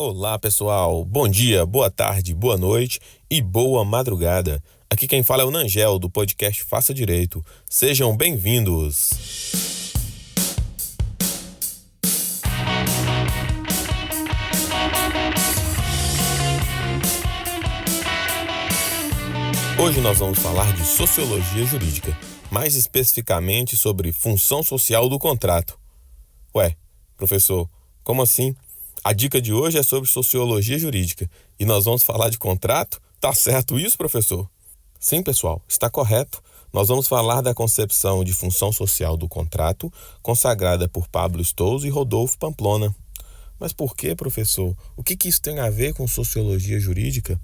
Olá, pessoal. Bom dia, boa tarde, boa noite e boa madrugada. Aqui quem fala é o Nangel, do podcast Faça Direito. Sejam bem-vindos. Hoje nós vamos falar de sociologia jurídica, mais especificamente sobre função social do contrato. Ué, professor, como assim? A dica de hoje é sobre sociologia jurídica e nós vamos falar de contrato? Tá certo isso, professor? Sim, pessoal, está correto. Nós vamos falar da concepção de função social do contrato, consagrada por Pablo Stolz e Rodolfo Pamplona. Mas por que, professor? O que isso tem a ver com sociologia jurídica?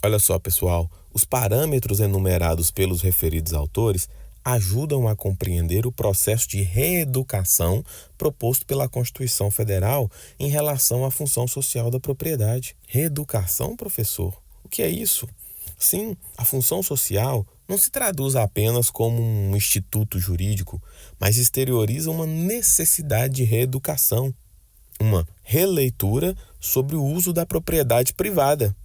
Olha só, pessoal, os parâmetros enumerados pelos referidos autores ajudam a compreender o processo de reeducação proposto pela Constituição Federal em relação à função social da propriedade. Reeducação, professor? O que é isso? Sim, a função social não se traduz apenas como um instituto jurídico, mas exterioriza uma necessidade de reeducação, uma releitura sobre o uso da propriedade privada.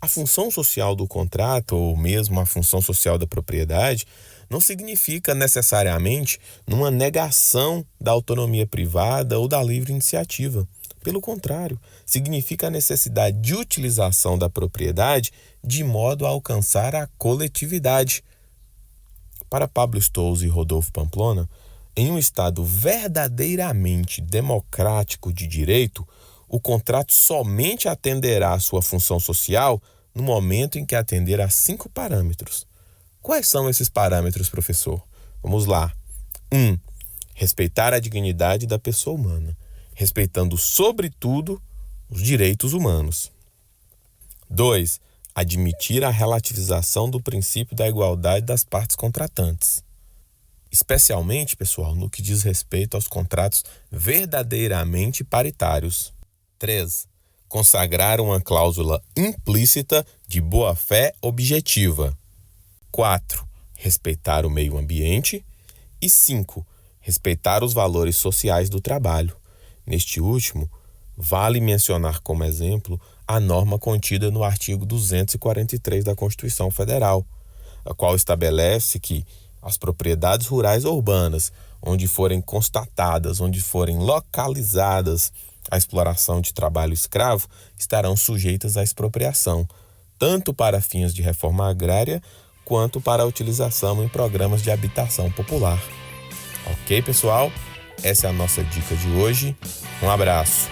A função social do contrato, ou mesmo a função social da propriedade, não significa necessariamente uma negação da autonomia privada ou da livre iniciativa. Pelo contrário, significa a necessidade de utilização da propriedade de modo a alcançar a coletividade. Para Pablo Stolz e Rodolfo Pamplona, em um Estado verdadeiramente democrático de direito, o contrato somente atenderá à sua função social no momento em que atender a 5 parâmetros. Quais são esses parâmetros, professor? Vamos lá. 1. Respeitar a dignidade da pessoa humana, respeitando, sobretudo, os direitos humanos. 2. Admitir a relativização do princípio da igualdade das partes contratantes. Especialmente, pessoal, no que diz respeito aos contratos verdadeiramente paritários. 3. Consagrar uma cláusula implícita de boa-fé objetiva. 4. Respeitar o meio ambiente. E 5. Respeitar os valores sociais do trabalho. Neste último, vale mencionar como exemplo a norma contida no artigo 243 da Constituição Federal, a qual estabelece que as propriedades rurais ou urbanas, onde forem constatadas, onde forem localizadas a exploração de trabalho escravo, estarão sujeitas à expropriação, tanto para fins de reforma agrária, quanto para a utilização em programas de habitação popular. Ok, pessoal? Essa é a nossa dica de hoje. Um abraço.